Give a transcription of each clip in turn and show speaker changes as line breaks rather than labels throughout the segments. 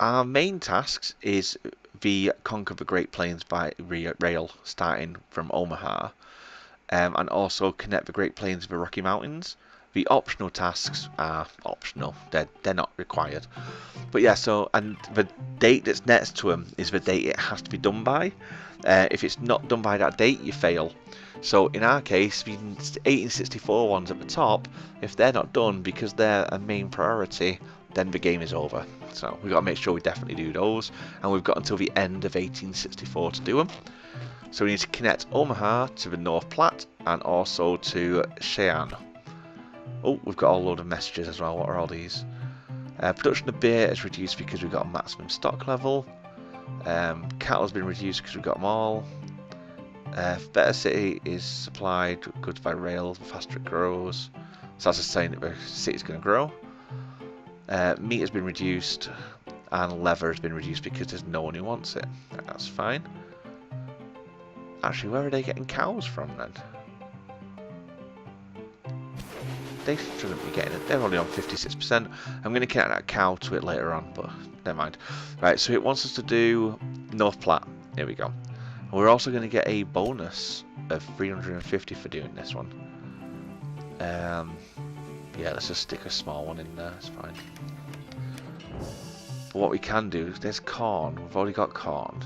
our main tasks is the Conquer the Great Plains by rail, starting from Omaha, and also connect the Great Plains with the Rocky Mountains. The optional tasks are optional; they're not required. But yeah, so and the date that's next to them is the date it has to be done by. If it's not done by that date, you fail. So in our case, the 1864 ones at the top, if they're not done because they're a main priority, then the game is over. So we've got to make sure we definitely do those, and we've got until the end of 1864 to do them. So we need to connect Omaha to the North Platte and also to Cheyenne. Oh, we've got a load of messages as well. What are all these? Production of beer is reduced because we've got a maximum stock level. Cattle has been reduced because we've got them all. Better City is supplied goods by rail, the faster it grows. So that's a sign that the city's going to grow. Meat has been reduced, and leather has been reduced because there's no one who wants it. That's fine. Actually, where are they getting cows from then? They shouldn't be getting it. They're only on 56%. I'm going to connect that cow to it later on, but never mind. Right, so it wants us to do North Platte. Here we go. And we're also going to get a bonus of 350 for doing this one. Yeah, let's just stick a small one in there. It's fine. But what we can do, there's corn. We've already got corn.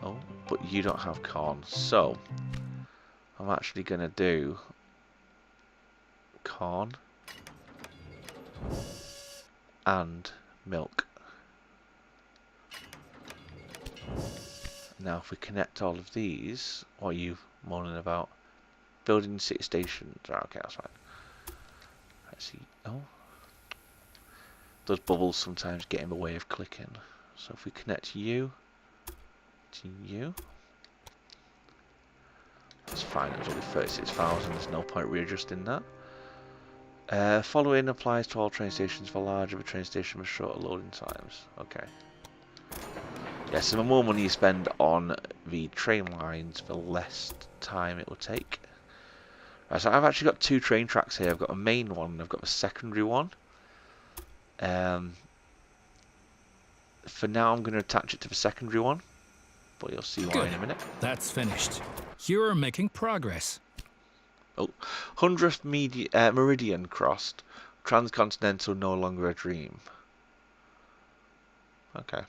Oh, but you don't have corn. So, I'm actually going to do corn and milk. Now if we connect all of these, what are you moaning about? Building city stations. Right, okay, that's fine. Let's see. Oh, those bubbles sometimes get in the way of clicking. So if we connect you to you, that's fine. It was only 36,000. There's no point readjusting that. Following applies to all train stations. For larger, the train station with shorter loading times. Okay. Yeah, so the more money you spend on the train lines, the less time it will take. Right, so I've actually got two train tracks here. I've got a main one and I've got a secondary one. For now, I'm going to attach it to the secondary one, but you'll see why in a minute.
That's finished. You're making progress.
Oh, 100th meridian crossed. Transcontinental no longer a dream. Okay.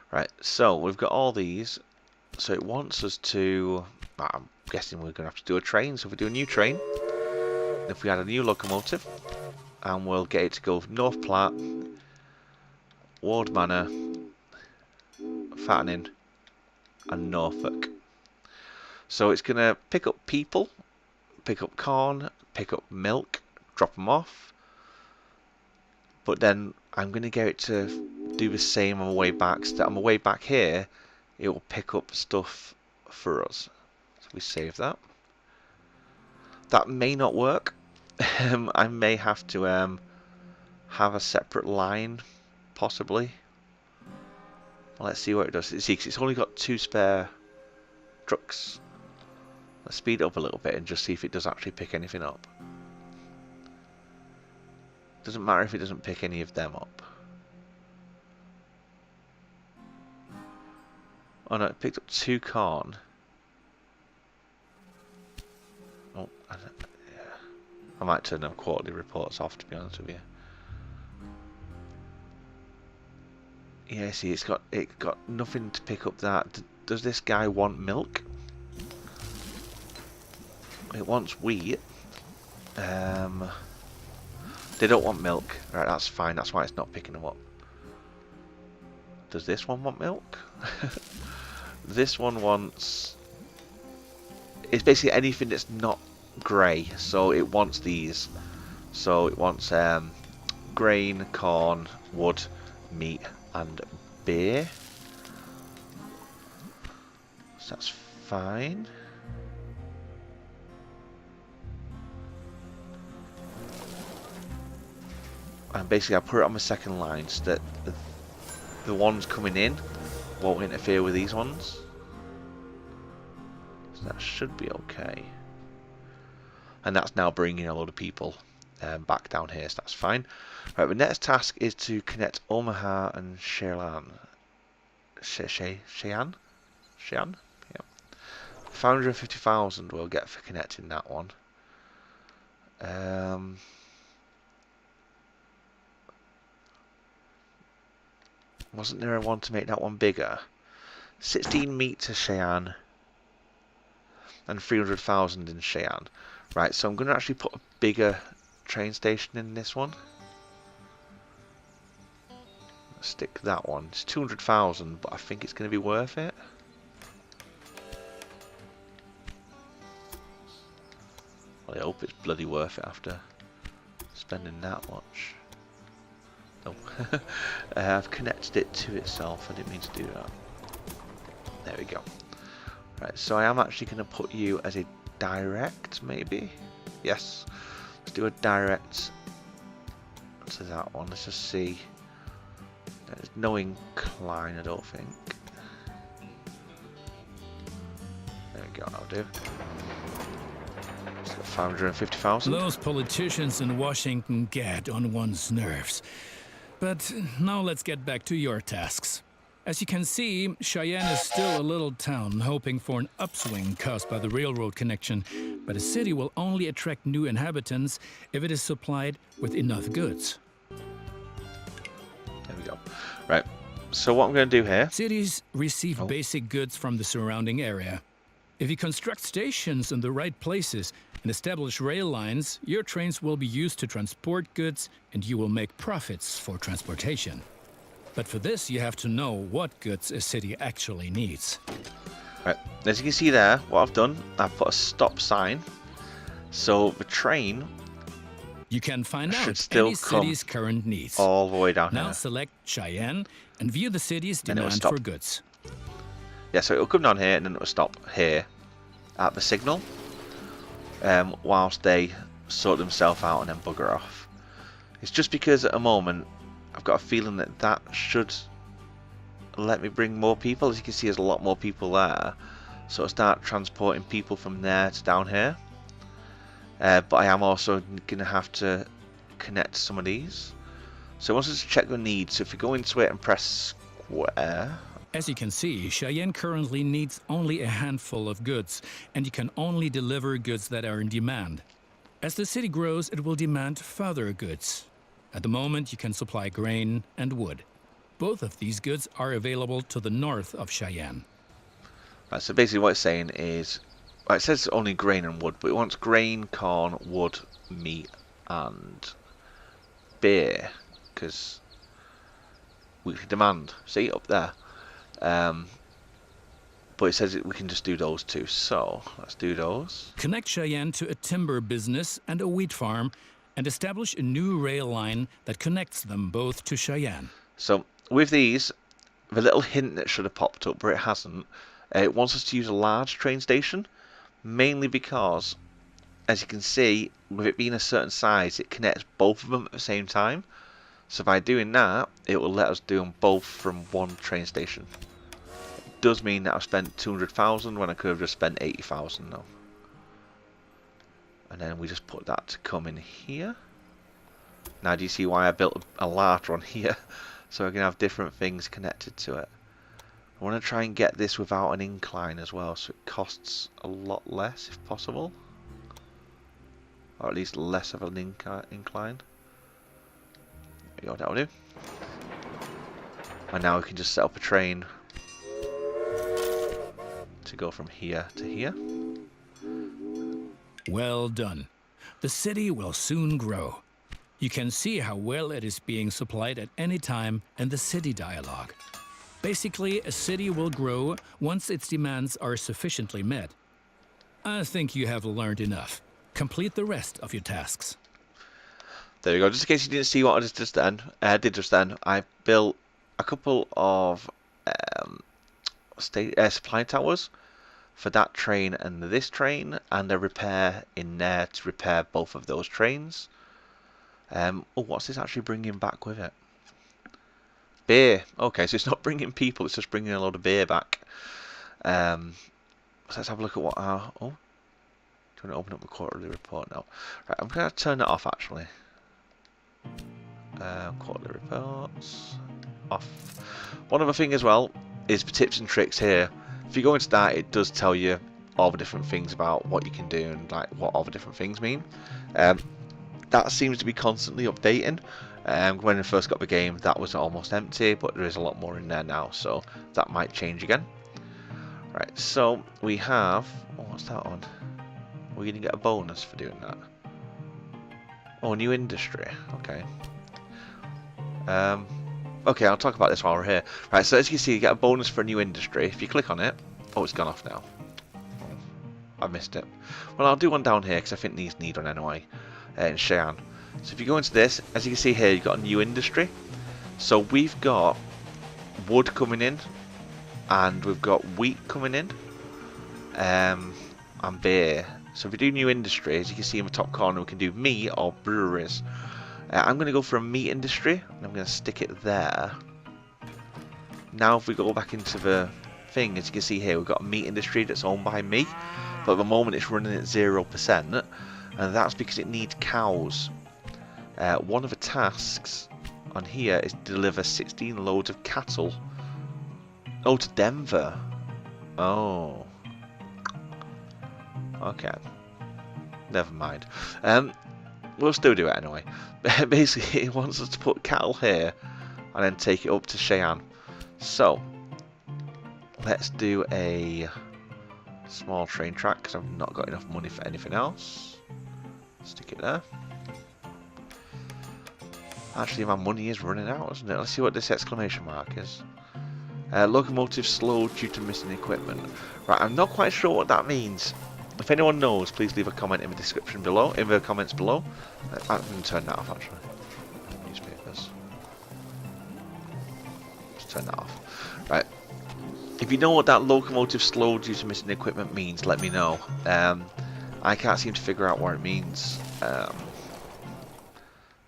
Right, so we've got all these. So it wants us to... I'm guessing we're going to have to do a train. So if we do a new train, if we add a new locomotive, and we'll get it to go North Platte, Ward Manor, Fattening, and Norfolk. So it's going to pick up people, pick up corn, pick up milk, drop them off. But then I'm going to get it to do the same on the way back. So that on the way back here, it will pick up stuff for us. So we save that. That may not work. I may have to have a separate line, possibly. Let's see what it does. See, 'cause it's only got 2 spare trucks. Let's speed it up a little bit and just see if it does actually pick anything up. Doesn't matter if it doesn't pick any of them up. Oh no, it picked up 2 corn. Oh, yeah. I might turn them quarterly reports off, to be honest with you. Yeah, see, it got nothing to pick up that. Does this guy want milk? It wants wheat. They don't want milk. Right, that's fine. That's why it's not picking them up. Does this one want milk? This one wants... It's basically anything that's not grey. So it wants these. So it wants grain, corn, wood, meat, and beer. So that's fine. And basically I put it on my second line so that the ones coming in won't interfere with these ones. So that should be okay. And that's now bringing a load of people. back down here, so that's fine. Right, the next task is to connect Omaha and Cheyenne. Cheyenne? Yeah. 550,000 we'll get for connecting that one. Wasn't there a one to make that one bigger? 16 meat to Cheyenne and 300,000 in Cheyenne. Right, so I'm going to actually put a bigger train station in this one. Stick that one. It's 200,000, but I think it's going to be worth it. Well, I hope it's bloody worth it after spending that much. No. I've connected it to itself. I didn't mean to do that. There we go. Right, so I am actually going to put you as a direct, maybe? Yes. Let's do a direct to that one. Let's just see. There's no incline, I don't think. There we go, that'll do. 550,000.
Those politicians in Washington get on one's nerves. But now let's get back to your tasks. As you can see, Cheyenne is still a little town hoping for an upswing caused by the railroad connection, but a city will only attract new inhabitants if it is supplied with enough goods.
There we go. Right, so what I'm going to do here...
Cities receive basic goods from the surrounding area. If you construct stations in the right places and establish rail lines, your trains will be used to transport goods and you will make profits for transportation. But for this, you have to know what goods a city actually needs.
Right, as you can see there, what I've done, I've put a stop sign. So the train
you can find out
still
any city's current needs.
All the way down
now
here.
select Cheyenne and view the city's demand for goods.
Yeah, so it'll come down here and then it'll stop here at the signal, whilst they sort themselves out and then bugger off. It's just because at the moment I've got a feeling that that should let me bring more people. As you can see, there's a lot more people there, so I'll start transporting people from there to down here. But I am also going to have to connect some of these. So I wanted to check the needs. So if you go into it and press square.
As you can see, Cheyenne currently needs only a handful of goods, and you can only deliver goods that are in demand. As the city grows, it will demand further goods. At the moment, you can supply grain and wood. Both of these goods are available to the north of Cheyenne.
Right, so basically what it's saying is, it says only grain and wood, but it wants grain, corn, wood, meat, and beer, because weekly demand. See up there. But it says we can just do those two, so let's do those.
Connect Cheyenne to a timber business and a wheat farm, and establish a new rail line that connects them both to Cheyenne.
So with these, the little hint that should have popped up, but it hasn't, it wants us to use a large train station, mainly because, as you can see, with it being a certain size, it connects both of them at the same time. So by doing that, it will let us do them both from one train station. It does mean that I've spent 200,000 when I could have just spent 80,000 now. And then we just put that to come in here. Now do you see why I built a larger on here? So I can have different things connected to it. I want to try and get this without an incline as well, so it costs a lot less if possible. Or at least less of an incline. There we go, that'll do. And now we can just set up a train to go from here to here.
Well done. The city will soon grow. You can see how well it is being supplied at any time in the city dialogue. Basically, a city will grow once its demands are sufficiently met. I think you have learned enough. Complete the rest of your tasks.
There we go. Just in case you didn't see what I did just then, I built a couple of supply towers for that train and this train, and a repair in there to repair both of those trains. Oh, what's this actually bringing back with it? Beer. Okay, so it's not bringing people, it's just bringing a load of beer back. So let's have a look at what our... Oh, Do you want to open up the quarterly report now? Right, I'm going to turn that off actually. Quarterly reports off. One other thing as well is the tips and tricks here. If you go into that, it does tell you all the different things about what you can do and like what all the different things mean. That seems to be constantly updating. When I first got the game, that was almost empty, but there is a lot more in there now, so that might change again. Right, so we have. Oh, what's that on? We're going to get a bonus for doing that. Oh, new industry. Okay. Okay, I'll talk about this while we're here. Right, so as you can see, you get a bonus for a new industry. If you click on it, oh, it's gone off now. I missed it. Well, I'll do one down here because I think these need one anyway. In Cheyenne. So if you go into this, as you can see here, you've got a new industry. So we've got wood coming in, and we've got wheat coming in, and beer. So if we do new industry, as you can see in the top corner, we can do meat or breweries. I'm going to go for a meat industry, and I'm going to stick it there. Now if we go back into the thing, as you can see here, we've got a meat industry that's owned by me, but at the moment it's running at 0%, and that's because it needs cows. One of the tasks on here is to deliver 16 loads of cattle. Oh, to Denver. Oh. Okay. Never mind. We'll still do it anyway. Basically, it wants us to put cattle here and then take it up to Cheyenne. So, let's do a small train track because I've not got enough money for anything else. Stick it there. Actually, my money is running out, isn't it? Let's see what this exclamation mark is. Locomotive slowed due to missing equipment. Right, I'm not quite sure what that means. If anyone knows, please leave a comment in the description below, in the comments below. I'm going to turn that off actually. Newspapers. Just turn that off. Right. If you know what that locomotive slowed due to missing equipment means, let me know. I can't seem to figure out what it means.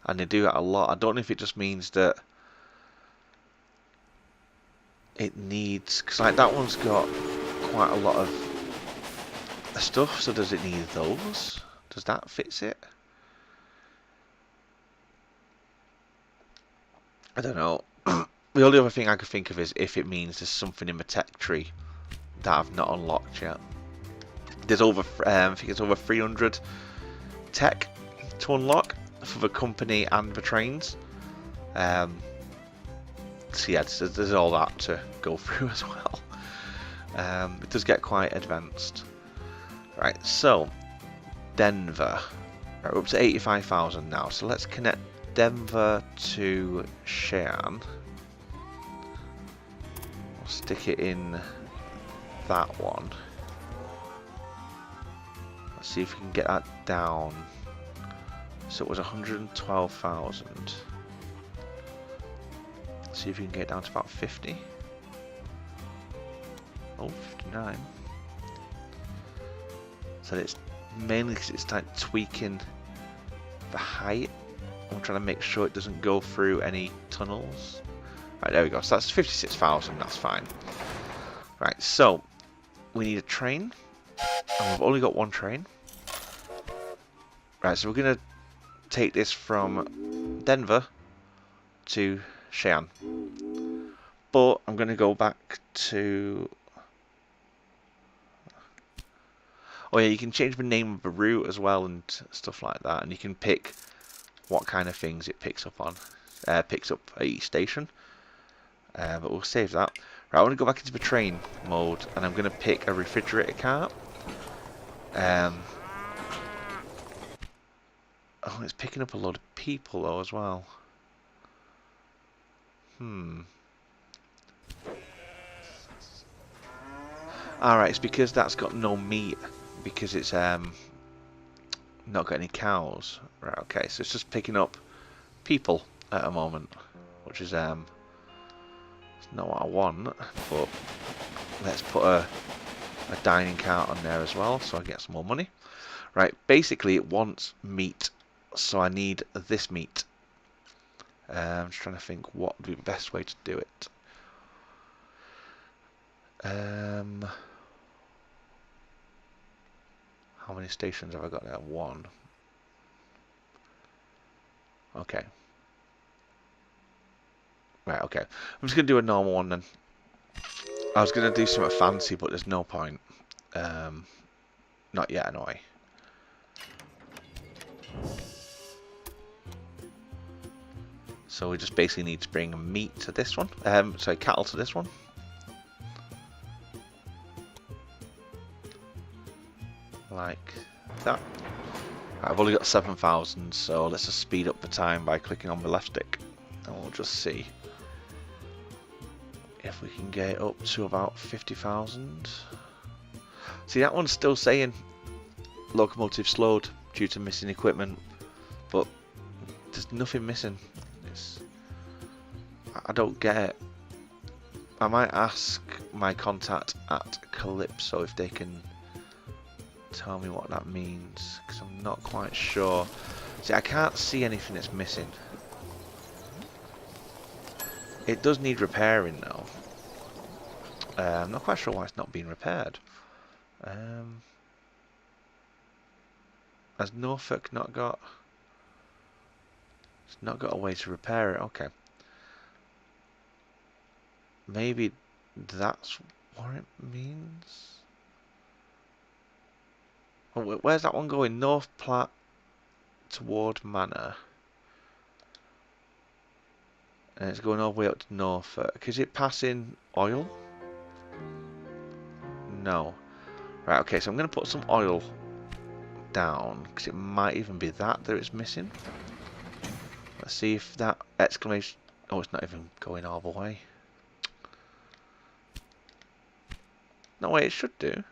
And they do that a lot. I don't know if it just means that it needs, because like that one's got quite a lot of stuff, so does it need those? Does that fix it? I don't know. The only other thing I could think of is if it means there's something in the tech tree that I've not unlocked yet. There's over, I think it's over 300 tech to unlock for the company and the trains. So yeah, there's all that to go through as well. It does get quite advanced. Right, so Denver. Right, we're up to 85,000 now. So let's connect Denver to Cheyenne. We'll stick it in that one. Let's see if we can get that down. So it was 112,000. See if we can get it down to about 50. Oh, 59. So it's mainly because it's like tweaking the height. I'm trying to make sure it doesn't go through any tunnels. Right, there we go. So that's 56,000. That's fine. Right, so we need a train, and we've only got one train. Right, so we're gonna take this from Denver to Cheyenne, but I'm gonna go back to. Oh yeah, you can change the name of the route as well and stuff like that, and you can pick what kind of things it picks up on. Picks up at each station. But we'll save that. Right, I want to go back into the train mode, and I'm going to pick a refrigerator cart. Oh, it's picking up a lot of people though as well. Alright, it's because that's got no meat. Because it's not got any cows. Right, okay, so it's just picking up people at the moment, which is it's not what I want, but let's put a dining cart on there as well so I get some more money. Right, basically it wants meat, so I need this meat. I'm just trying to think what would be the best way to do it. How How many stations have I got there? 1. Okay. Right, okay. I'm just going to do a normal one then. I was going to do something fancy, but there's no point. Not yet, anyway. So we just basically need to bring meat to this one. Sorry, cattle to this one. Like that. Right, I've only got 7,000, so let's just speed up the time by clicking on the left stick. And we'll just see if we can get it up to about 50,000. See, that one's still saying locomotive slowed due to missing equipment, but there's nothing missing. I don't get it. I might ask my contact at Calypso if they can tell me what that means, because I'm not quite sure. See, I can't see anything that's missing. It does need repairing though. I'm not quite sure why it's not being repaired. Has Norfolk not got... It's not got a way to repair it, okay. Maybe that's what it means? Oh, where's that one going? North Platte toward Manor. And it's going all the way up to Norfolk. Is it passing oil? No. Right, okay, so I'm going to put some oil down, because it might even be that it's missing. Let's see if that exclamation... Oh, it's not even going all the way. No, wait, it should do.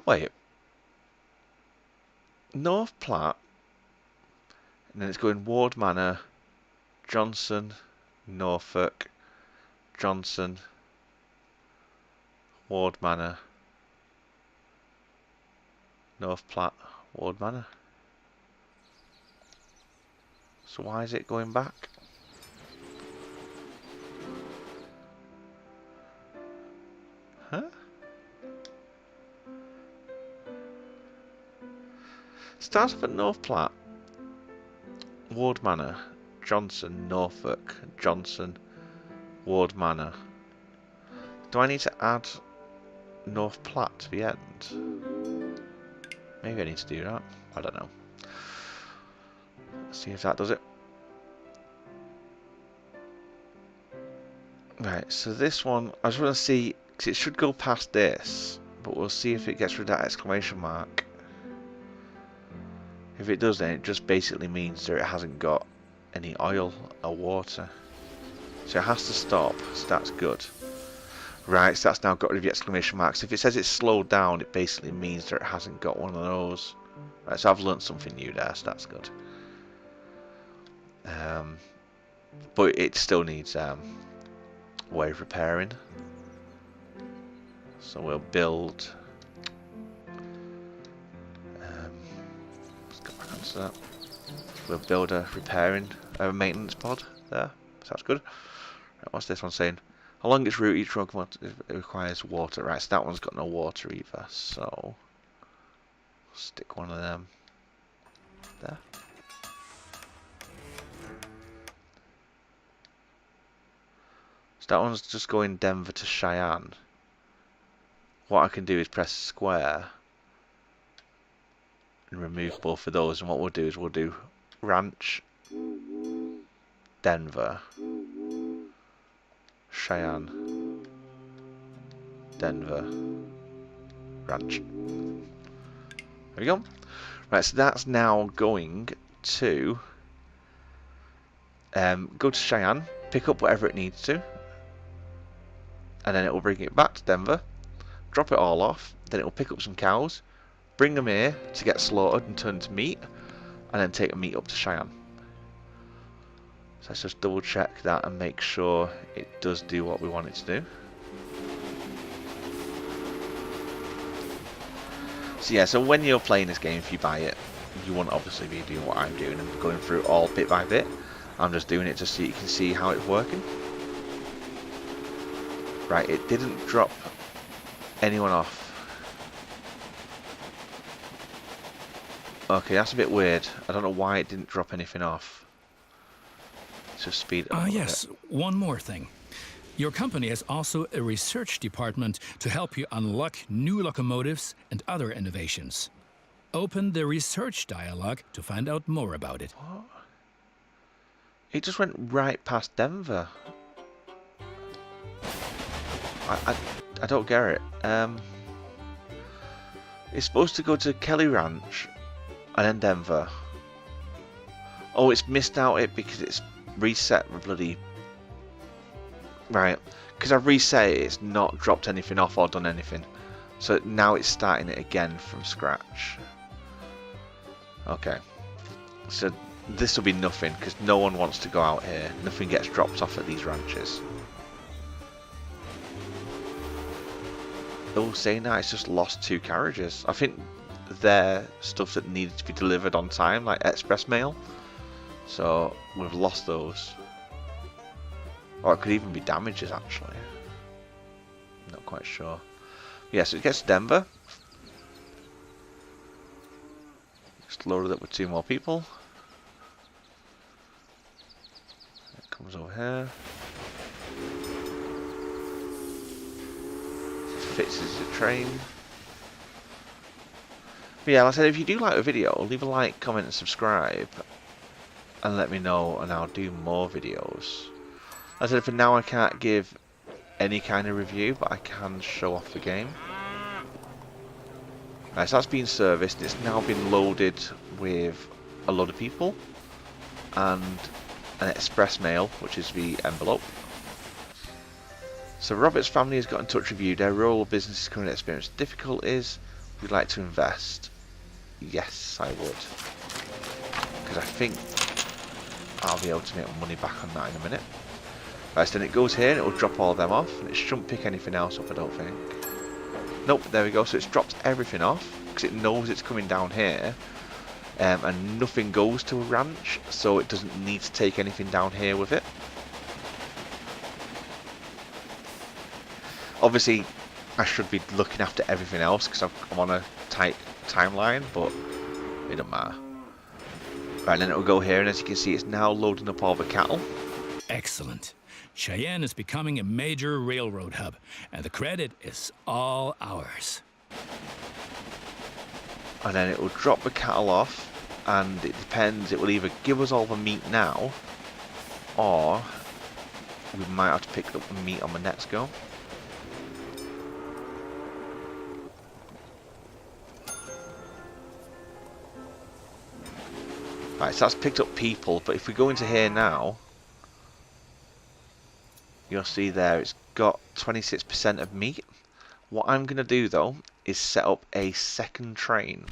Wait. North Platte. And then it's going Ward Manor, Johnson, Norfolk, Johnson, Ward Manor, North Platte, Ward Manor. So why is it going back? Huh? Starts off at North Platte, Ward Manor, Johnson, Norfolk, Johnson, Ward Manor. Do I need to add North Platte to the end? Maybe I need to do that. I don't know. Let's see if that does it. Right, so this one, I just want to see, because it should go past this, but we'll see if it gets rid of that exclamation mark. If it does, then it just basically means that it hasn't got any oil or water. So it has to stop, so that's good. Right, so that's now got rid of the exclamation marks. If it says it's slowed down, it basically means that it hasn't got one of those. Right, so I've learnt something new there, so that's good. But it still needs a way of repairing. So we'll build... let's go back onto that. We'll build a repairing, maintenance pod there. Sounds good. Right, what's this one saying? Along its route, each road requires water. Right, so that one's got no water either. So stick one of them there. So that one's just going Denver to Cheyenne. What I can do is press square and remove both of those. And what we'll do is we'll do Ranch, Denver, Cheyenne, Denver, Ranch. There we go. Right, so that's now going to go to Cheyenne, pick up whatever it needs to, and then it will bring it back to Denver, drop it all off, then it will pick up some cows, bring them here to get slaughtered and turned into meat, and then take the meat up to Cheyenne. So let's just double check that and make sure it does do what we want it to do. So yeah, so when you're playing this game, if you buy it, you won't obviously be doing what I'm doing and going through all bit by bit. I'm just doing it just so you can see how it's working. Right, it didn't drop anyone off. Okay, that's a bit weird. I don't know why it didn't drop anything off. Let's just speed it up a little
Yes, one more thing. Your company has also a research department to help you unlock new locomotives and other innovations. Open the research dialogue to find out more about it.
What? It just went right past Denver. I don't get it. It's supposed to go to Kelly Ranch and then Denver. Oh, it's missed out it because it's reset the bloody... Right, because I've reset it, it's not dropped anything off or done anything. So now it's starting it again from scratch. Okay. So this will be nothing because no one wants to go out here. Nothing gets dropped off at these ranches. Oh, saying that, it's just lost 2 carriages. I think they're stuff that needed to be delivered on time, like express mail. So we've lost those. Or it could even be damages, actually. Not quite sure. Yeah, so it gets to Denver. Just loaded up with 2 more people. It comes over here. Fixes the train. But yeah, like I said, if you do like the video, leave a like, comment and subscribe. And let me know and I'll do more videos. Like I said, for now I can't give any kind of review, but I can show off the game. Right, so that's been serviced. It's now been loaded with a lot of people. And an express mail, which is the envelope. So Robert's family has got in touch with you. Their rural business is currently experiencing difficulties. Would you like to invest? Yes, I would. Because I think I'll be able to make money back on that in a minute. Right, so then it goes here and it will drop all of them off. And it shouldn't pick anything else up, I don't think. Nope, there we go. So it's dropped everything off because it knows it's coming down here. And nothing goes to a ranch, so it doesn't need to take anything down here with it. Obviously, I should be looking after everything else because I'm on a tight timeline, but it doesn't matter. Right, then it will go here, and as you can see, it's now loading up all the cattle.
Excellent. Cheyenne is becoming a major railroad hub, and the credit is all ours.
And then it will drop the cattle off, and it depends, it will either give us all the meat now, or we might have to pick up the meat on the next go. Right, so that's picked up people, but if we go into here now, you'll see there it's got 26% of meat. What I'm going to do though is set up a second train.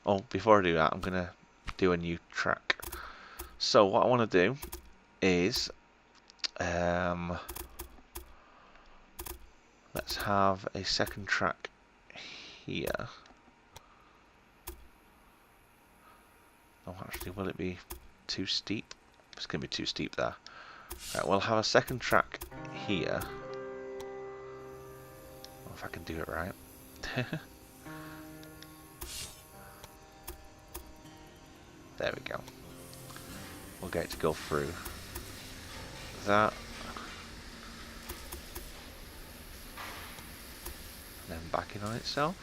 Oh, before I do that, I'm going to do a new track. So what I want to do is let's have a second track here. Oh, actually, will it be too steep? It's going to be too steep there. Right, we'll have a second track here. If I can do it right. There we go. We'll get it to go through that. And then back in on itself.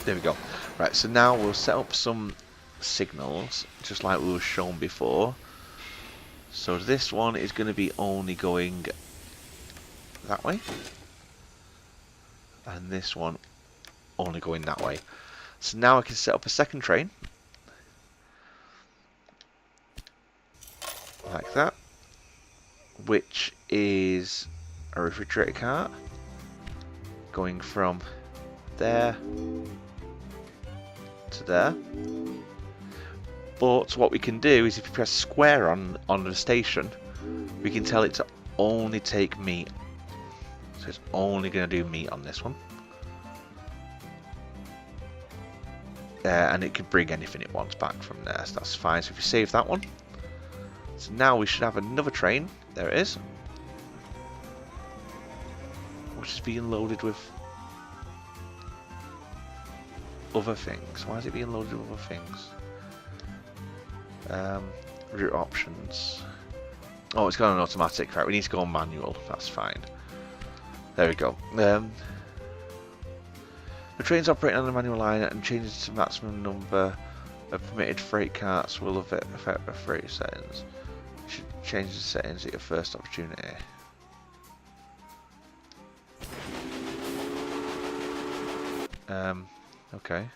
There we go. Right, so now we'll set up some signals, just like we were shown before. So this one is going to be only going that way. And this one only going that way. So now I can set up a second train. Like that. Which is a refrigerator cart. Going from there to there. But what we can do is if you press square on the station, we can tell it to only take meat. So it's only going to do meat on this one. And it can bring anything it wants back from there, so that's fine. So if you save that one, so now we should have another train. There it is, which is being loaded with other things. Why is it being loaded with other things? Route options. Oh, it's got an automatic. Right, we need to go on manual. That's fine. There we go. The trains operating on the manual line and changes to maximum number of permitted freight carts will affect the freight settings. You should change the settings at your first opportunity. Okay.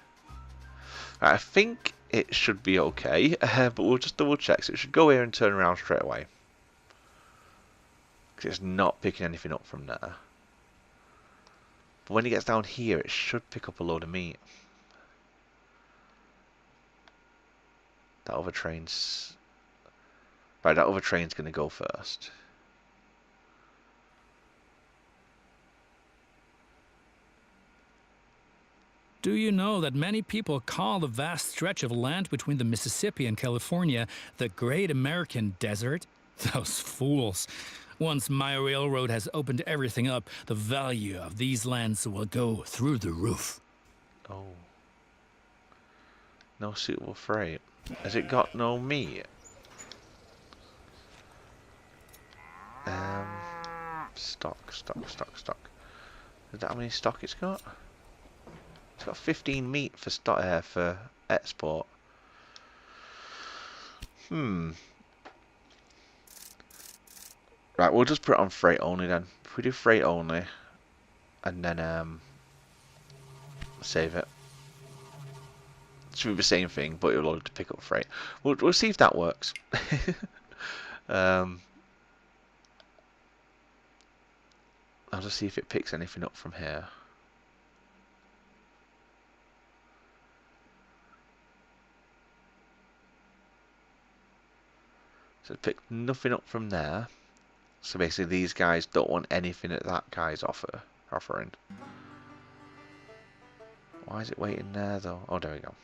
Right, I think it should be okay, but we'll just double check. So it should go here and turn around straight away. Because it's not picking anything up from there. But when it gets down here, it should pick up a load of meat. That other train's... Right, that other train's going to go first.
Do you know that many people call the vast stretch of land between the Mississippi and California the Great American Desert? Those fools. Once my railroad has opened everything up, the value of these lands will go through the roof.
Oh. No suitable freight. Has it got no meat? Stock. Is that how many stock it's got? It's got 15 meat for stock for export. Right, we'll just put it on freight only then. If we do freight only, and then save it. It should be the same thing, but it'll load to pick up freight. We'll see if that works. I'll just see if it picks anything up from here. So it picked nothing up from there. So basically these guys don't want anything that that guy's offering. Why is it waiting there though? Oh, there we go.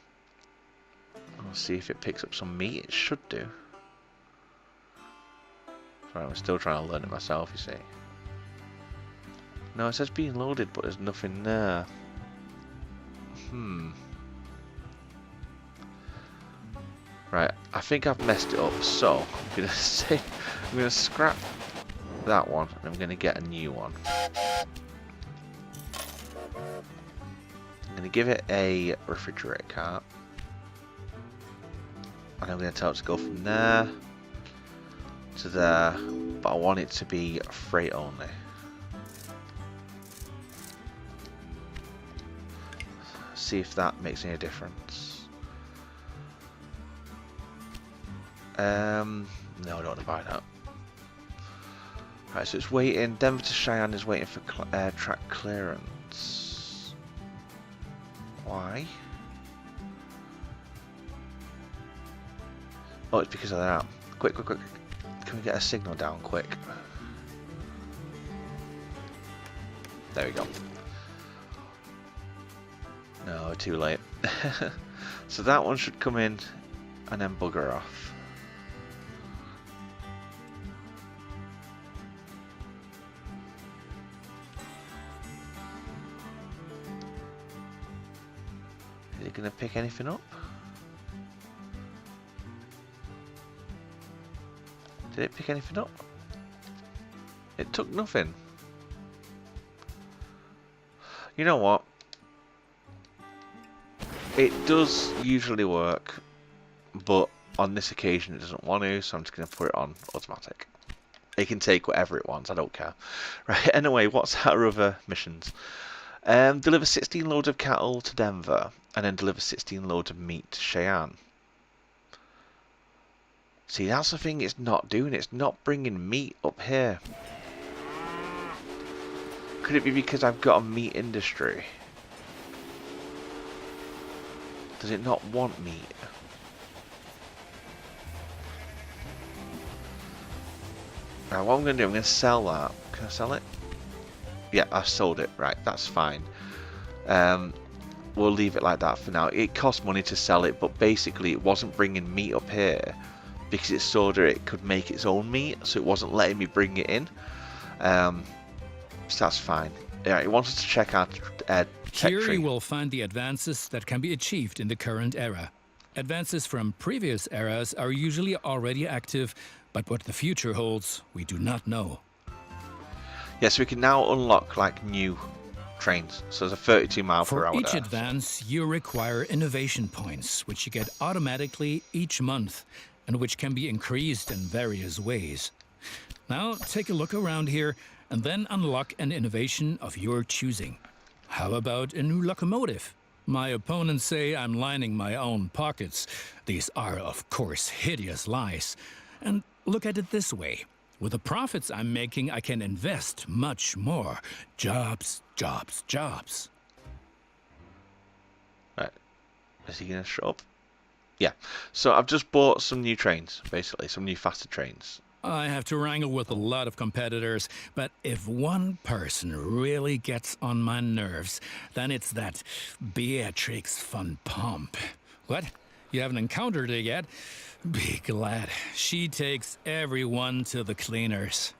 I'll see if it picks up some meat. It should do. Sorry, I'm still trying to learn it myself, you see. No, it says being loaded, but there's nothing there. Right, I think I've messed it up, so I'm gonna scrap that one, and I'm gonna get a new one. I'm gonna give it a refrigerator cart, and I'm gonna tell it to go from there to there, but I want it to be freight only. See if that makes any difference. No, I don't want to buy that. Right, so it's waiting. Denver to Cheyenne is waiting for track clearance. Why? Oh, it's because of that. Quick. Can we get a signal down quick? There we go. No, too late. So that one should come in and then bugger off. Is it going to pick anything up? Did it pick anything up? It took nothing. You know what? It does usually work, but on this occasion it doesn't want to, so I'm just going to put it on automatic. It can take whatever it wants, I don't care. Right, anyway, what's our other missions? Deliver 16 loads of cattle to Denver, and then deliver 16 loads of meat to Cheyenne. See, that's the thing it's not doing, it's not bringing meat up here. Could it be because I've got a meat industry? Does it not want meat? Right, what I'm going to do, I'm going to sell that. Can I sell it? Yeah, I sold it. Right, that's fine. We'll leave it like that for now. It cost money to sell it, but basically it wasn't bringing meat up here because it saw that it could make its own meat, so it wasn't letting me bring it in. So that's fine. Yeah, it wants us to check our tech
Here
tree.
you will find the advances that can be achieved in the current era. Advances from previous eras are usually already active, but what the future holds, we do not know.
Yeah, so we can now unlock like new trains. So there's a 32 mile per
For
hour
each
there.
advance, you require innovation points, which you get automatically each month, and which can be increased in various ways. Now, take a look around here, and then unlock an innovation of your choosing. How about a new locomotive? My opponents say I'm lining my own pockets. These are, of course, hideous lies. And look at it this way. With the profits I'm making, I can invest much more. Jobs, jobs, jobs.
Right. Is he going to show up? Yeah. So I've just bought some new trains, basically, some new faster trains.
I have to wrangle with a lot of competitors, but if one person really gets on my nerves, then it's that Beatrix von Pomp. What? You haven't encountered her yet? Be glad. She takes everyone to the cleaners.